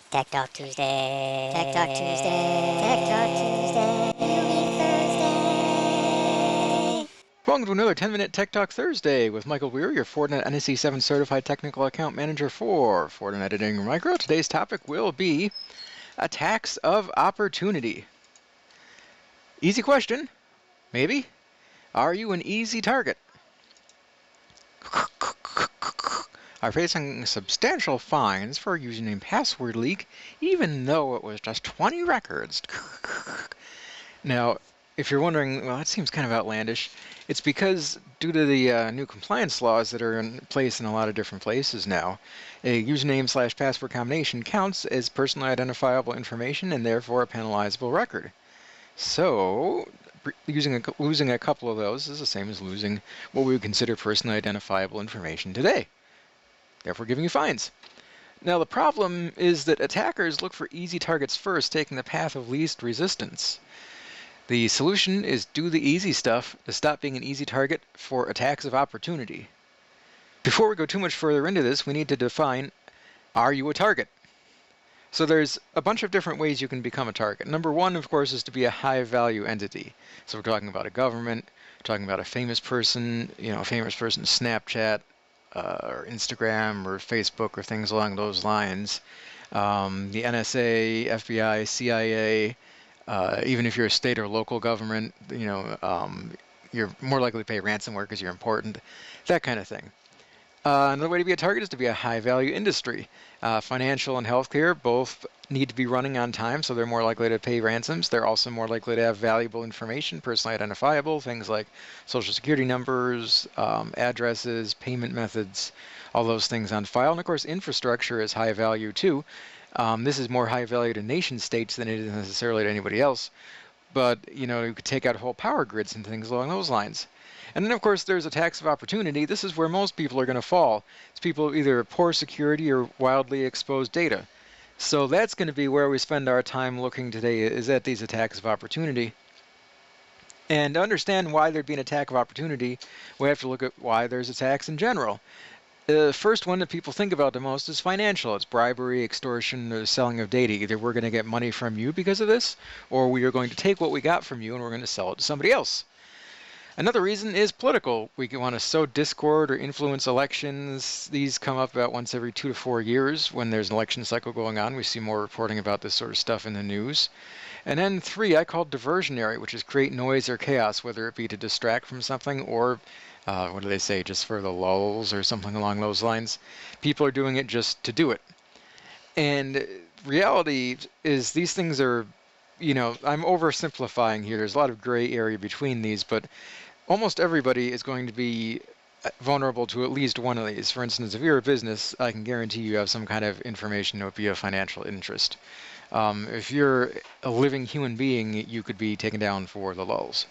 Tech Talk Tuesday. Tech Talk Tuesday. Tech Talk Tuesday. You mean Thursday. Welcome to another 10-minute Tech Talk Thursday with Michael Weir, your Fortinet NSE 7 Certified Technical Account Manager for Fortinet Editing Micro. Today's topic will be attacks of opportunity. Easy question, maybe. Are you an easy target? Are facing substantial fines for username password leak, even though it was just 20 records. Now, if you're wondering, well, that seems kind of outlandish, it's because due to the new compliance laws that are in place in a lot of different places now, a username/password combination counts as personally identifiable information and therefore a penalizable record. So, losing a couple of those is the same as losing what we would consider personally identifiable information today, therefore giving you fines. Now, the problem is that attackers look for easy targets first, taking the path of least resistance. The solution is do the easy stuff to stop being an easy target for attacks of opportunity. Before we go too much further into this, we need to define, are you a target? So there's a bunch of different ways you can become a target. Number one, of course, is to be a high-value entity. So we're talking about a government, talking about a famous person, Snapchat, or Instagram, or Facebook, or things along those lines. The NSA, FBI, CIA, even if you're a state or local government, you're more likely to pay ransomware because you're important, that kind of thing. Another way to be a target is to be a high-value industry. Financial and healthcare both need to be running on time, so they're more likely to pay ransoms. They're also more likely to have valuable information, personally identifiable, things like social security numbers, addresses, payment methods, all those things on file. And of course, infrastructure is high value too. This is more high value to nation states than it is necessarily to anybody else. But, you could take out whole power grids and things along those lines. And then, of course, there's attacks of opportunity. This is where most people are going to fall. It's people either poor security or wildly exposed data. So that's going to be where we spend our time looking today, is at these attacks of opportunity. And to understand why there'd be an attack of opportunity, we have to look at why there's attacks in general. The first one that people think about the most is financial. It's bribery, extortion, or the selling of data. Either we're going to get money from you because of this, or we are going to take what we got from you and we're going to sell it to somebody else. Another reason is political. We want to sow discord or influence elections. These come up about once every 2 to 4 years when there's an election cycle going on. We see more reporting about this sort of stuff in the news. And then 3, I call diversionary, which is create noise or chaos, whether it be to distract from something or, what do they say, just for the lulls or something along those lines. People are doing it just to do it. And reality is these things are, I'm oversimplifying here. There's a lot of gray area between these, but almost everybody is going to be vulnerable to at least one of these. For instance, if you're a business, I can guarantee you have some kind of information that would be of financial interest. If you're a living human being, you could be taken down for the lulls.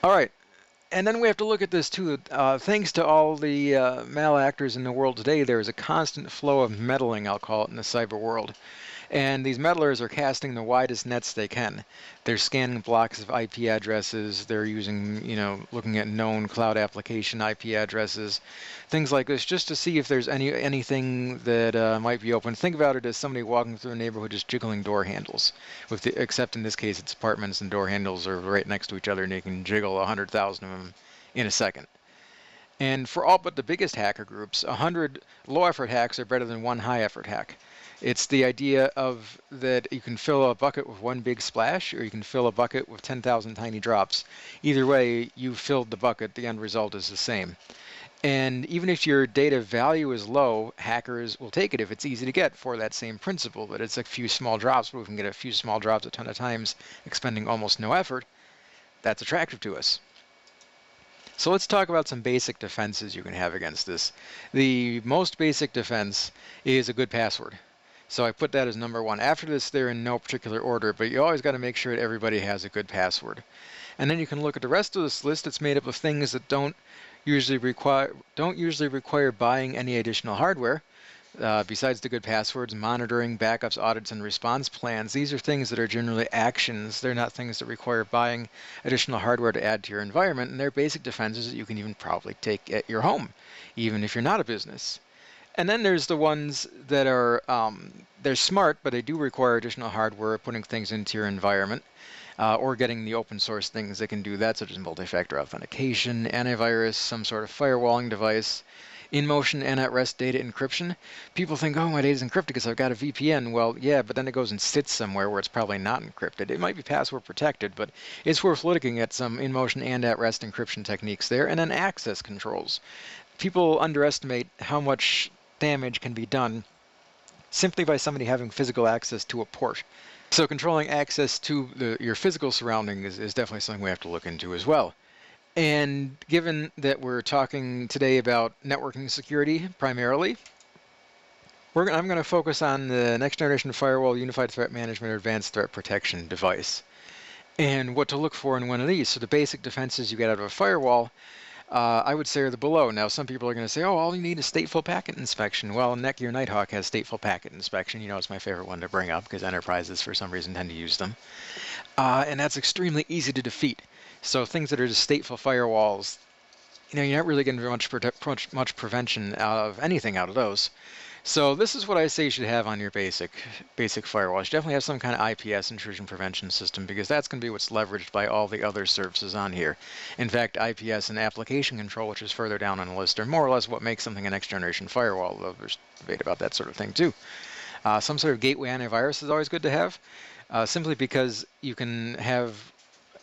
All right. And then we have to look at this too. Thanks to all the malactors in the world today, there is a constant flow of meddling, I'll call it, in the cyber world. And these meddlers are casting the widest nets they can. They're scanning blocks of IP addresses. They're using, looking at known cloud application IP addresses, things like this, just to see if there's anything that might be open. Think about it as somebody walking through a neighborhood just jiggling door handles, except in this case it's apartments and door handles are right next to each other and you can jiggle 100,000 of them in a second. And for all but the biggest hacker groups, 100 low-effort hacks are better than one high-effort hack. It's the idea of that you can fill a bucket with one big splash, or you can fill a bucket with 10,000 tiny drops. Either way, you've filled the bucket. The end result is the same. And even if your data value is low, hackers will take it if it's easy to get for that same principle, that it's a few small drops, but we can get a few small drops a ton of times, expending almost no effort. That's attractive to us. So let's talk about some basic defenses you can have against this. The most basic defense is a good password. So I put that as number 1. After this, they're in no particular order, but you always got to make sure that everybody has a good password. And then you can look at the rest of this list. It's made up of things that don't usually require buying any additional hardware. Besides the good passwords, monitoring, backups, audits, and response plans. These are things that are generally actions. They're not things that require buying additional hardware to add to your environment, and they're basic defenses that you can even probably take at your home, even if you're not a business. And then there's the ones that are, they're smart, but they do require additional hardware, putting things into your environment, or getting the open source things that can do that, such as multi-factor authentication, antivirus, some sort of firewalling device, in-motion and at-rest data encryption. People think, oh, my data's encrypted because I've got a VPN. Well, yeah, but then it goes and sits somewhere where it's probably not encrypted. It might be password protected, but it's worth looking at some in-motion and at-rest encryption techniques there, and then access controls. People underestimate how much damage can be done simply by somebody having physical access to a port. So controlling access to your physical surroundings is definitely something we have to look into as well. And given that we're talking today about networking security primarily, I'm going to focus on the next generation firewall, unified threat management, or advanced threat protection device, and what to look for in one of these. So the basic defenses you get out of a firewall, I would say, are the below. Now, some people are going to say, oh, all you need is stateful packet inspection. Well, Netgear Nighthawk has stateful packet inspection. You know, it's my favorite one to bring up because enterprises, for some reason, tend to use them. And that's extremely easy to defeat. So things that are just stateful firewalls, you know, you're not really getting much prevention out of anything out of those. So this is what I say you should have on your basic firewall. You should definitely have some kind of IPS, intrusion prevention system, because that's going to be what's leveraged by all the other services on here. In fact, IPS and application control, which is further down on the list, are more or less what makes something a next generation firewall, though there's debate about that sort of thing too. Some sort of gateway antivirus is always good to have, simply because you can have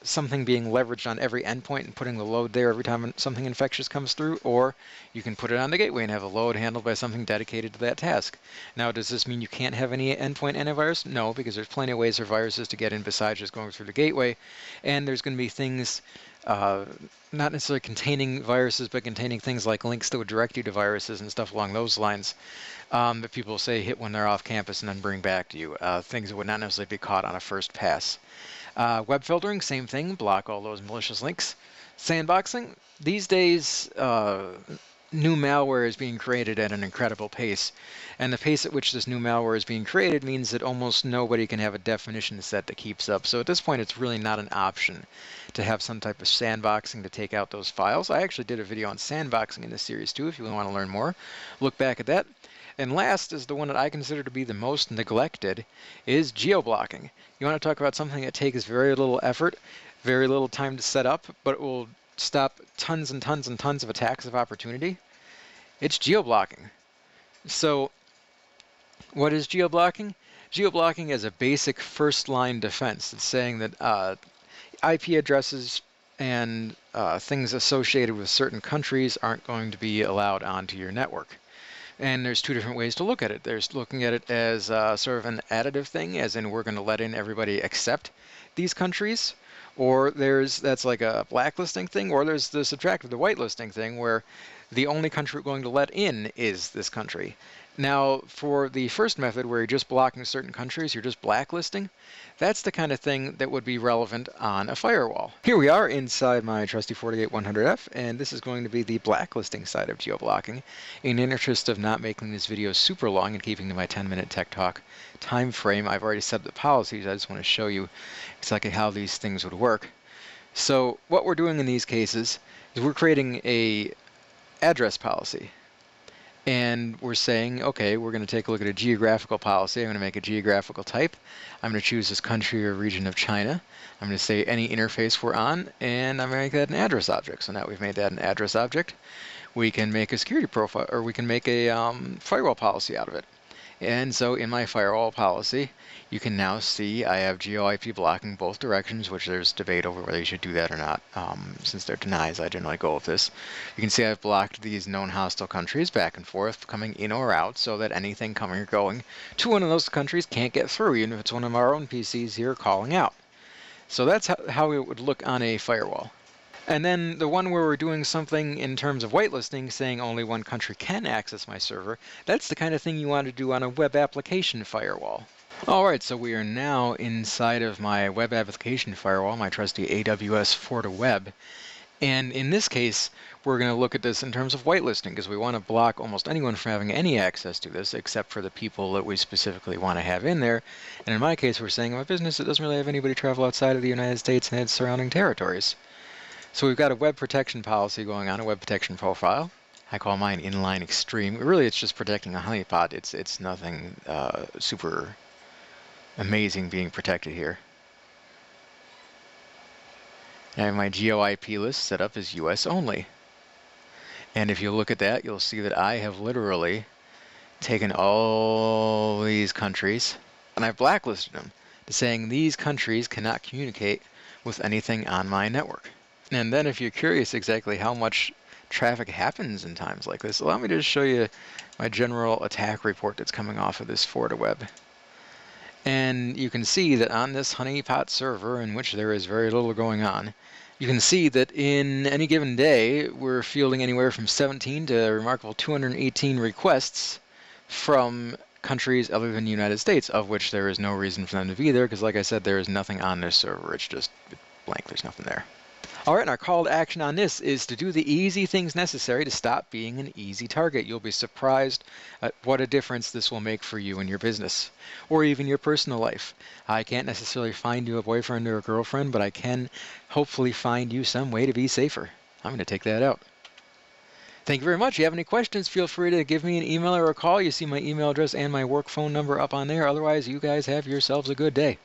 something being leveraged on every endpoint and putting the load there every time something infectious comes through, or you can put it on the gateway and have a load handled by something dedicated to that task. Now, does this mean you can't have any endpoint antivirus? No, because there's plenty of ways for viruses to get in besides just going through the gateway, and there's going to be things not necessarily containing viruses, but containing things like links that would direct you to viruses and stuff along those lines that people say hit when they're off campus and then bring back to you, things that would not necessarily be caught on a first pass. Web filtering, same thing, block all those malicious links. Sandboxing, these days new malware is being created at an incredible pace, and the pace at which this new malware is being created means that almost nobody can have a definition set that keeps up. So at this point, it's really not an option to have some type of sandboxing to take out those files. I actually did a video on sandboxing in this series too, if you want to learn more. Look back at that. And last is the one that I consider to be the most neglected, is geoblocking. You want to talk about something that takes very little effort, very little time to set up, but it will stop tons and tons and tons of attacks of opportunity? It's geoblocking. So what is geoblocking? Geoblocking is a basic first-line defense. It's saying that IP addresses and things associated with certain countries aren't going to be allowed onto your network. And there's two different ways to look at it. There's looking at it as sort of an additive thing, as in we're going to let in everybody except these countries, or that's like a blacklisting thing, or there's the subtractive, the whitelisting thing, where the only country we're going to let in is this country. Now, for the first method, where you're just blocking certain countries, you're just blacklisting, that's the kind of thing that would be relevant on a firewall. Here we are inside my trusty 48100F, and this is going to be the blacklisting side of geoblocking. In the interest of not making this video super long and keeping to my 10-minute tech talk time frame, I've already set up the policies. I just want to show you exactly how these things would work. So what we're doing in these cases is we're creating a address policy. And we're saying, okay, we're going to take a look at a geographical policy. I'm going to make a geographical type. I'm going to choose this country or region of China. I'm going to say any interface we're on, and I'm going to make that an address object. So now we've made that an address object. We can make a security profile, or we can make a firewall policy out of it. And so in my firewall policy, you can now see I have geo-IP blocking both directions, which there's debate over whether you should do that or not. Since they're denies, I generally go with this. You can see I've blocked these known hostile countries back and forth, coming in or out, so that anything coming or going to one of those countries can't get through, even if it's one of our own PCs here calling out. So that's how it would look on a firewall. And then the one where we're doing something in terms of whitelisting, saying only one country can access my server, that's the kind of thing you want to do on a web application firewall. Alright, so we are now inside of my web application firewall, my trusty AWS Forta-Web. And in this case, we're going to look at this in terms of whitelisting, because we want to block almost anyone from having any access to this, except for the people that we specifically want to have in there. And in my case, we're saying I'm a business that doesn't really have anybody travel outside of the United States and its surrounding territories. So we've got a web protection policy going on, a web protection profile. I call mine inline extreme. Really, it's just protecting a honeypot. It's nothing super amazing being protected here. I have my geo IP list set up as US only. And if you look at that, you'll see that I have literally taken all these countries and I've blacklisted them to saying these countries cannot communicate with anything on my network. And then if you're curious exactly how much traffic happens in times like this, allow me to just show you my general attack report that's coming off of this FortiWeb. And you can see that on this honeypot server, in which there is very little going on, you can see that in any given day, we're fielding anywhere from 17 to a remarkable 218 requests from countries other than the United States, of which there is no reason for them to be there, because like I said, there is nothing on this server. It's just blank. There's nothing there. All right, and our call to action on this is to do the easy things necessary to stop being an easy target. You'll be surprised at what a difference this will make for you and your business, or even your personal life. I can't necessarily find you a boyfriend or a girlfriend, but I can hopefully find you some way to be safer. I'm going to take that out. Thank you very much. If you have any questions, feel free to give me an email or a call. You see my email address and my work phone number up on there. Otherwise, you guys have yourselves a good day.